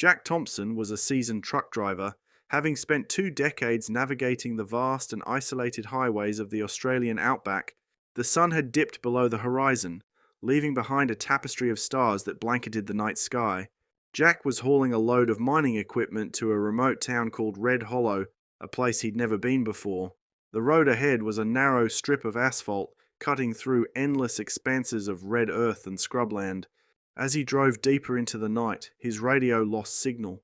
Jack Thompson was a seasoned truck driver, having spent 2 decades navigating the vast and isolated highways of the Australian Outback. The sun had dipped below the horizon, leaving behind a tapestry of stars that blanketed the night sky. Jack was hauling a load of mining equipment to a remote town called Red Hollow, a place he'd never been before. The road ahead was a narrow strip of asphalt, cutting through endless expanses of red earth and scrubland. As he drove deeper into the night, his radio lost signal,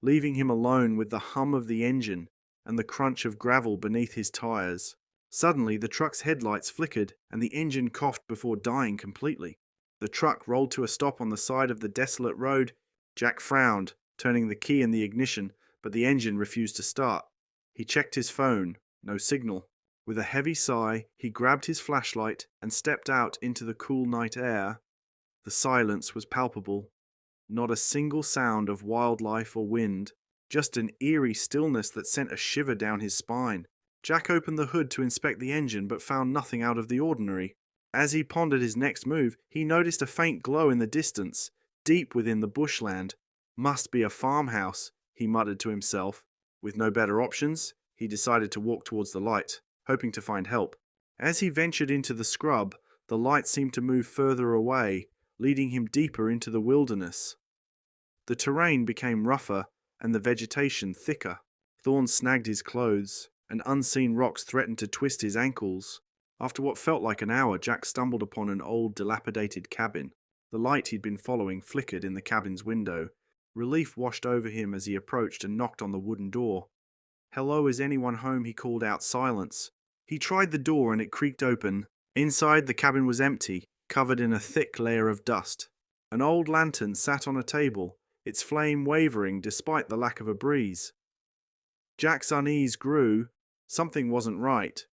leaving him alone with the hum of the engine and the crunch of gravel beneath his tires. Suddenly, the truck's headlights flickered and the engine coughed before dying completely. The truck rolled to a stop on the side of the desolate road. Jack frowned, turning the key in the ignition, but the engine refused to start. He checked his phone. No signal. With a heavy sigh, he grabbed his flashlight and stepped out into the cool night air. The silence was palpable. Not a single sound of wildlife or wind, just an eerie stillness that sent a shiver down his spine. Jack opened the hood to inspect the engine but found nothing out of the ordinary. As he pondered his next move, he noticed a faint glow in the distance, deep within the bushland. Must be a farmhouse, he muttered to himself. With no better options, he decided to walk towards the light, hoping to find help. As he ventured into the scrub, the light seemed to move further away, leading him deeper into the wilderness. The terrain became rougher and the vegetation thicker. Thorns snagged his clothes, and unseen rocks threatened to twist his ankles. After what felt like an hour, Jack stumbled upon an old, dilapidated cabin. The light he'd been following flickered in the cabin's window. Relief washed over him as he approached and knocked on the wooden door. "Hello, is anyone home?" he called out. Silence. He tried the door and it creaked open. Inside, the cabin was empty, covered in a thick layer of dust. An old lantern sat on a table, its flame wavering despite the lack of a breeze. Jack's unease grew. Something wasn't right.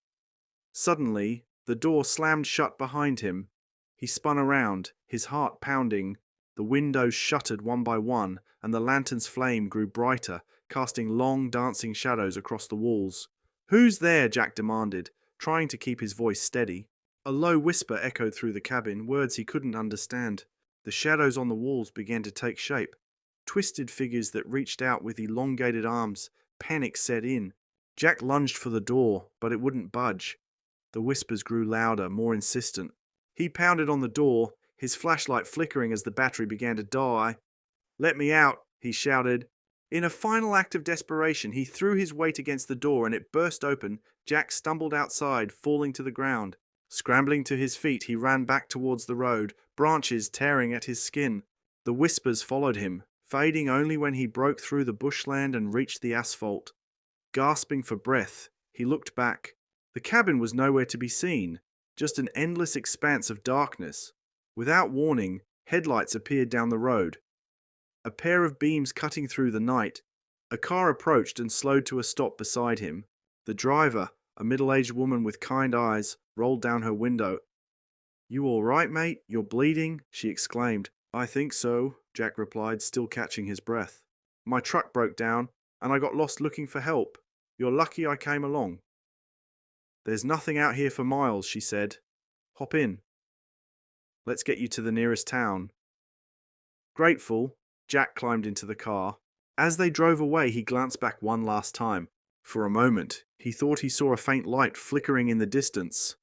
Suddenly, the door slammed shut behind him. He spun around, his heart pounding. The windows shuttered one by one, and the lantern's flame grew brighter, casting long, dancing shadows across the walls. "Who's there?" Jack demanded, trying to keep his voice steady. A low whisper echoed through the cabin, words he couldn't understand. The shadows on the walls began to take shape. Twisted figures that reached out with elongated arms. Panic set in. Jack lunged for the door, but it wouldn't budge. The whispers grew louder, more insistent. He pounded on the door, his flashlight flickering as the battery began to die. "Let me out," he shouted. In a final act of desperation, he threw his weight against the door and it burst open. Jack stumbled outside, falling to the ground. Scrambling to his feet, he ran back towards the road, branches tearing at his skin. The whispers followed him, fading only when he broke through the bushland and reached the asphalt. Gasping for breath, he looked back. The cabin was nowhere to be seen, just an endless expanse of darkness. Without warning, headlights appeared down the road. A pair of beams cutting through the night. A car approached and slowed to a stop beside him. The driver, a middle-aged woman with kind eyes, rolled down her window. "You all right, mate? You're bleeding?" she exclaimed. "I think so," Jack replied, still catching his breath. "My truck broke down, and I got lost looking for help. You're lucky I came along." "There's nothing out here for miles," she said. "Hop in. Let's get you to the nearest town." Grateful, Jack climbed into the car. As they drove away, he glanced back one last time. For a moment, he thought he saw a faint light flickering in the distance,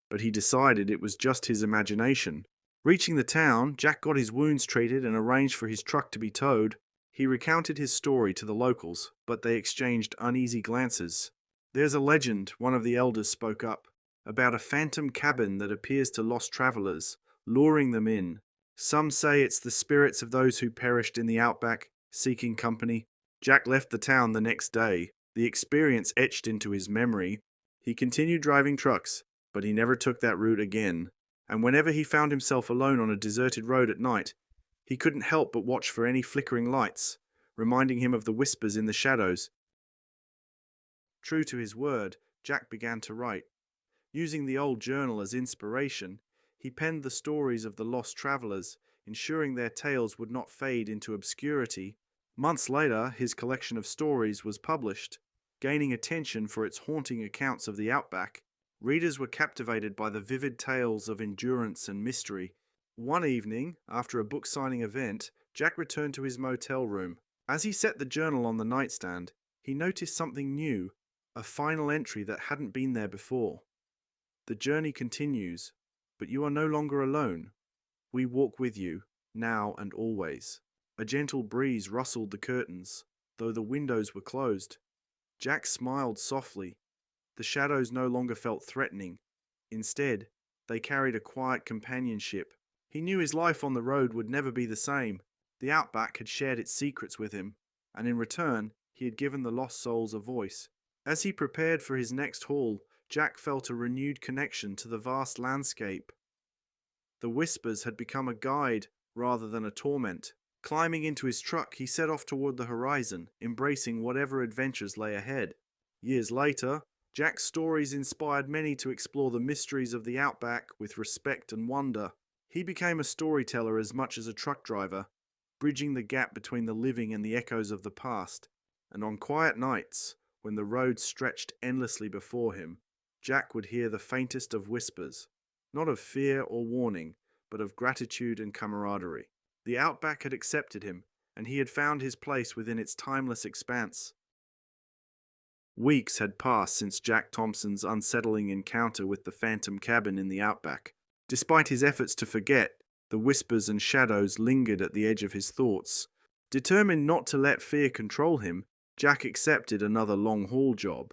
but he decided it was just his imagination. Reaching the town, Jack got his wounds treated and arranged for his truck to be towed. He recounted his story to the locals, but they exchanged uneasy glances. "There's a legend," one of the elders spoke up, "about a phantom cabin that appears to lost travelers, luring them in. Some say it's the spirits of those who perished in the outback, seeking company." Jack left the town the next day, the experience etched into his memory. He continued driving trucks, but he never took that route again. And whenever he found himself alone on a deserted road at night, he couldn't help but watch for any flickering lights, reminding him of the whispers in the shadows. True to his word, Jack began to write. Using the old journal as inspiration, he penned the stories of the lost travelers, ensuring their tales would not fade into obscurity. Months later, his collection of stories was published, gaining attention for its haunting accounts of the outback. Readers were captivated by the vivid tales of endurance and mystery. One evening, after a book signing event, Jack returned to his motel room. As he set the journal on the nightstand, he noticed something new, a final entry that hadn't been there before. The journey continues, but you are no longer alone. We walk with you, now and always. A gentle breeze rustled the curtains, though the windows were closed. Jack smiled softly. The shadows no longer felt threatening. Instead, they carried a quiet companionship. He knew his life on the road would never be the same. The Outback had shared its secrets with him, and in return, he had given the lost souls a voice. As he prepared for his next haul, Jack felt a renewed connection to the vast landscape. The whispers had become a guide rather than a torment. Climbing into his truck, he set off toward the horizon, embracing whatever adventures lay ahead. Years later, Jack's stories inspired many to explore the mysteries of the Outback with respect and wonder. He became a storyteller as much as a truck driver, bridging the gap between the living and the echoes of the past. And on quiet nights, when the road stretched endlessly before him, Jack would hear the faintest of whispers, not of fear or warning, but of gratitude and camaraderie. The Outback had accepted him, and he had found his place within its timeless expanse. Weeks had passed since Jack Thompson's unsettling encounter with the phantom cabin in the Outback. Despite his efforts to forget, the whispers and shadows lingered at the edge of his thoughts. Determined not to let fear control him, Jack accepted another long-haul job,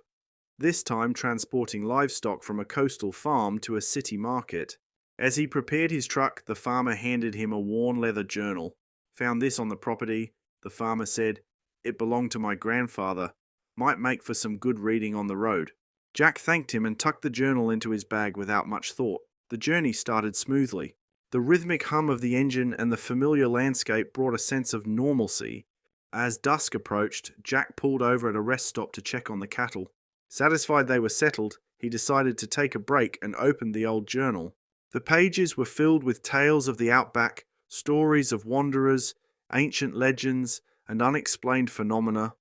this time transporting livestock from a coastal farm to a city market. As he prepared his truck, the farmer handed him a worn leather journal. "Found this on the property," the farmer said. "It belonged to my grandfather. Might make for some good reading on the road." Jack thanked him and tucked the journal into his bag without much thought. The journey started smoothly. The rhythmic hum of the engine and the familiar landscape brought a sense of normalcy. As dusk approached, Jack pulled over at a rest stop to check on the cattle. Satisfied they were settled, he decided to take a break and opened the old journal. The pages were filled with tales of the Outback, stories of wanderers, ancient legends, and unexplained phenomena.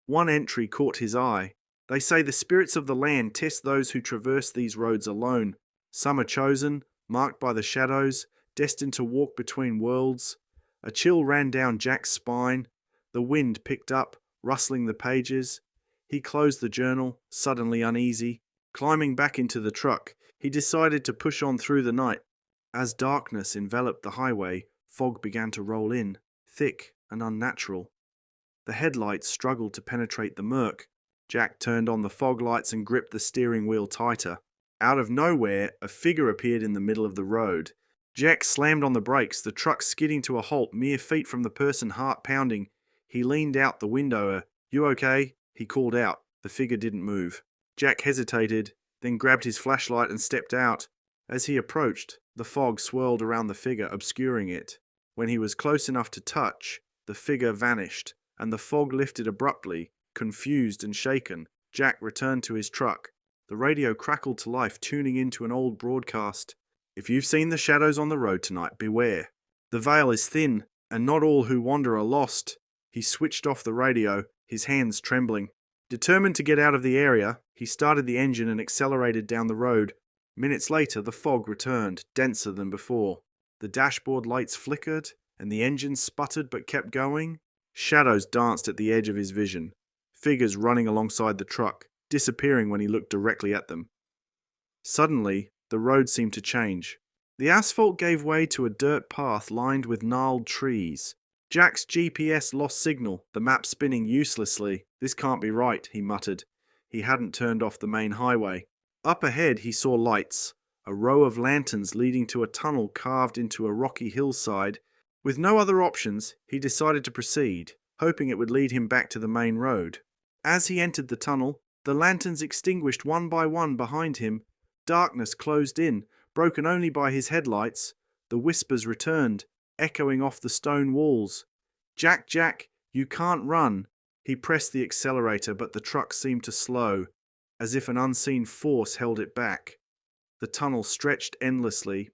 One entry caught his eye. "They say the spirits of the land test those who traverse these roads alone. Some are chosen, marked by the shadows, destined to walk between worlds." A chill ran down Jack's spine. The wind picked up, rustling the pages. He closed the journal, suddenly uneasy. Climbing back into the truck, he decided to push on through the night. As darkness enveloped the highway, fog began to roll in, thick and unnatural. The headlights struggled to penetrate the murk. Jack turned on the fog lights and gripped the steering wheel tighter. Out of nowhere, a figure appeared in the middle of the road. Jack slammed on the brakes, the truck skidding to a halt mere feet from the person, heart pounding. He leaned out the window. "You okay?" he called out. The figure didn't move. Jack hesitated, then grabbed his flashlight and stepped out. As he approached, the fog swirled around the figure, obscuring it. When he was close enough to touch, the figure vanished, and the fog lifted abruptly. Confused and shaken, Jack returned to his truck. The radio crackled to life, tuning into an old broadcast. "If you've seen the shadows on the road tonight, beware. The veil is thin, and not all who wander are lost." He switched off the radio, his hands trembling. Determined to get out of the area, he started the engine and accelerated down the road. Minutes later, the fog returned, denser than before. The dashboard lights flickered, and the engine sputtered but kept going. Shadows danced at the edge of his vision, figures running alongside the truck, disappearing when he looked directly at them. Suddenly, the road seemed to change. The asphalt gave way to a dirt path lined with gnarled trees. Jack's GPS lost signal, the map spinning uselessly. "This can't be right," he muttered. He hadn't turned off the main highway. Up ahead he saw lights, a row of lanterns leading to a tunnel carved into a rocky hillside. With no other options, he decided to proceed, hoping it would lead him back to the main road. As he entered the tunnel, the lanterns extinguished one by one behind him. Darkness closed in, broken only by his headlights. The whispers returned, echoing off the stone walls. Jack, you can't run." He pressed the accelerator, but the truck seemed to slow, as if an unseen force held it back. The tunnel stretched endlessly.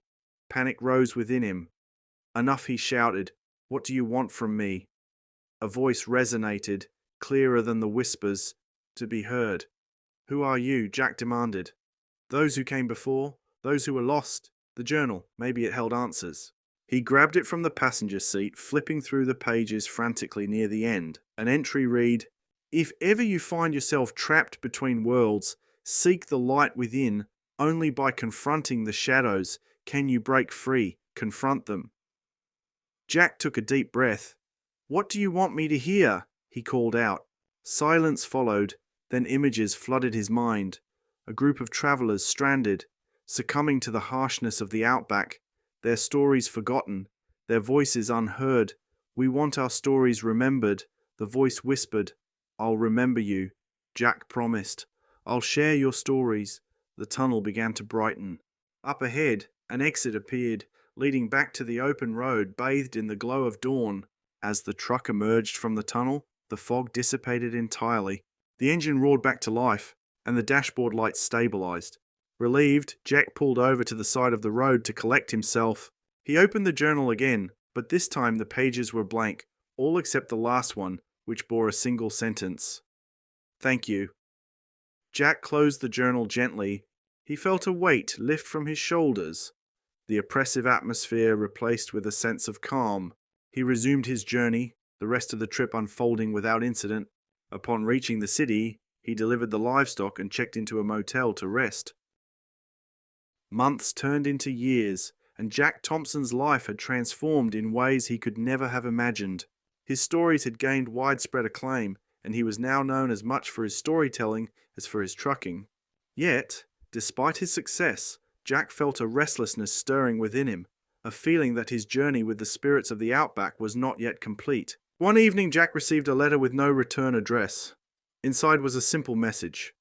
Panic rose within him. "Enough," he shouted. "What do you want from me?" A voice resonated, clearer than the whispers, to be heard. "Who are you?" Jack demanded. "Those who came before, those who were lost. The journal, maybe it held answers." He grabbed it from the passenger seat, flipping through the pages frantically near the end. An entry read, "If ever you find yourself trapped between worlds, seek the light within. Only by confronting the shadows can you break free. Confront them." Jack took a deep breath. "What do you want me to hear?" he called out. Silence followed, then images flooded his mind. A group of travelers stranded, succumbing to the harshness of the outback, their stories forgotten, their voices unheard. "We want our stories remembered," the voice whispered. "I'll remember you," Jack promised. "I'll share your stories." The tunnel began to brighten. Up ahead, an exit appeared, leading back to the open road bathed in the glow of dawn. As the truck emerged from the tunnel, the fog dissipated entirely. The engine roared back to life, and the dashboard lights stabilized. Relieved, Jack pulled over to the side of the road to collect himself. He opened the journal again, but this time the pages were blank, all except the last one, which bore a single sentence. "Thank you." Jack closed the journal gently. He felt a weight lift from his shoulders, the oppressive atmosphere replaced with a sense of calm. He resumed his journey, the rest of the trip unfolding without incident. Upon reaching the city, he delivered the livestock and checked into a motel to rest. Months turned into years, and Jack Thompson's life had transformed in ways he could never have imagined. His stories had gained widespread acclaim, and he was now known as much for his storytelling as for his trucking. Yet, despite his success, Jack felt a restlessness stirring within him, a feeling that his journey with the spirits of the outback was not yet complete. One evening, Jack received a letter with no return address. Inside was a simple message.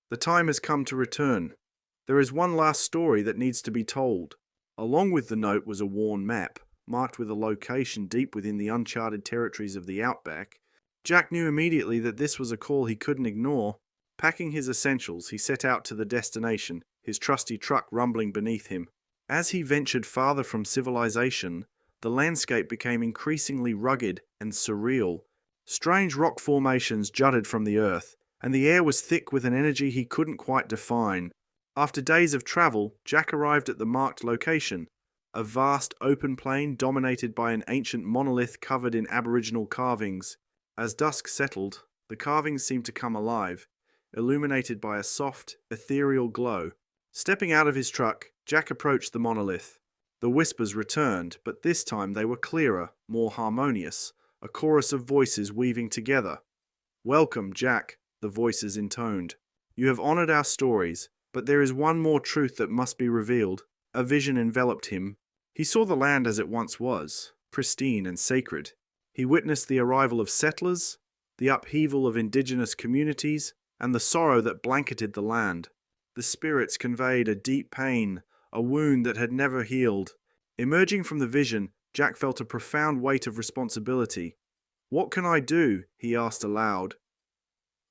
"The time has come to return. There is one last story that needs to be told." Along with the note was a worn map, marked with a location deep within the uncharted territories of the outback. Jack knew immediately that this was a call he couldn't ignore. Packing his essentials, he set out to the destination, his trusty truck rumbling beneath him. As he ventured farther from civilization, the landscape became increasingly rugged and surreal. Strange rock formations jutted from the earth, and the air was thick with an energy he couldn't quite define. After days of travel, Jack arrived at the marked location, a vast open plain dominated by an ancient monolith covered in aboriginal carvings. As dusk settled, the carvings seemed to come alive, illuminated by a soft, ethereal glow. Stepping out of his truck, Jack approached the monolith. The whispers returned, but this time they were clearer, more harmonious, a chorus of voices weaving together. "Welcome, Jack," the voices intoned. "You have honored our stories, but there is one more truth that must be revealed." A vision enveloped him. He saw the land as it once was, pristine and sacred. He witnessed the arrival of settlers, the upheaval of indigenous communities, and the sorrow that blanketed the land. The spirits conveyed a deep pain, a wound that had never healed. Emerging from the vision, Jack felt a profound weight of responsibility. "What can I do?" he asked aloud.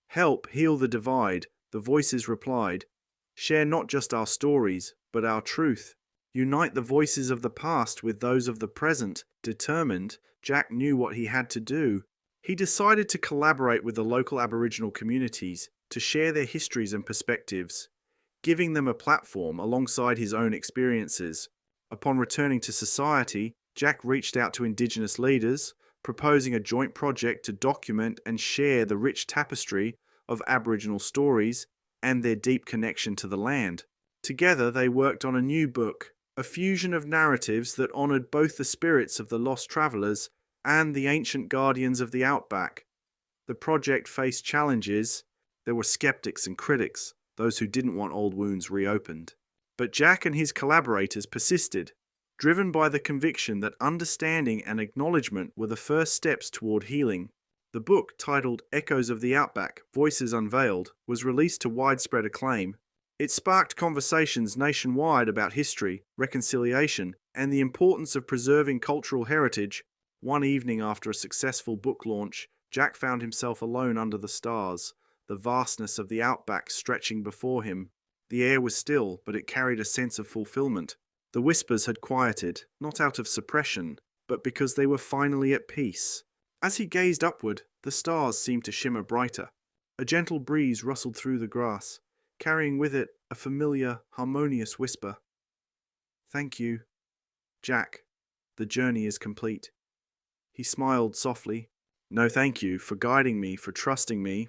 "Help heal the divide," the voices replied. "Share not just our stories, but our truth. Unite the voices of the past with those of the present." Determined, Jack knew what he had to do. He decided to collaborate with the local Aboriginal communities to share their histories and perspectives, giving them a platform alongside his own experiences. Upon returning to society, Jack reached out to Indigenous leaders, proposing a joint project to document and share the rich tapestry of Aboriginal stories and their deep connection to the land. Together they worked on a new book, a fusion of narratives that honoured both the spirits of the lost travellers and the ancient guardians of the outback. The project faced challenges. There were skeptics and critics, those who didn't want old wounds reopened. But Jack and his collaborators persisted, driven by the conviction that understanding and acknowledgement were the first steps toward healing. The book, titled Echoes of the Outback, Voices Unveiled, was released to widespread acclaim. It sparked conversations nationwide about history, reconciliation, and the importance of preserving cultural heritage. One evening after a successful book launch, Jack found himself alone under the stars, the vastness of the outback stretching before him. The air was still, but it carried a sense of fulfillment. The whispers had quieted, not out of suppression, but because they were finally at peace. As he gazed upward, the stars seemed to shimmer brighter. A gentle breeze rustled through the grass, carrying with it a familiar, harmonious whisper. "Thank you, Jack." The journey is complete. He smiled softly. No, thank you for guiding me, for trusting me.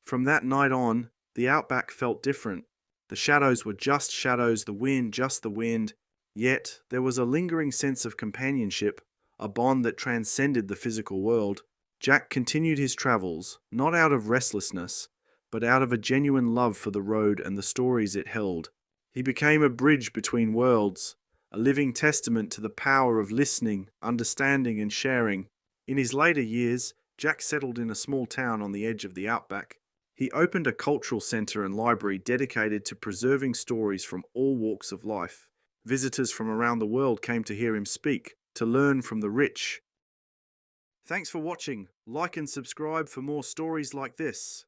From that night on, the outback felt different. The shadows were just shadows, the wind just the wind. Yet there was a lingering sense of companionship, a bond that transcended the physical world. Jack continued his travels, not out of restlessness, but out of a genuine love for the road and the stories it held. He became a bridge between worlds, a living testament to the power of listening, understanding, and sharing. In his later years, Jack settled in a small town on the edge of the outback. He opened a cultural centre and library dedicated to preserving stories from all walks of life. Visitors from around the world came to hear him speak, to learn from the rich. Thanks for watching. Like and subscribe for more stories like this.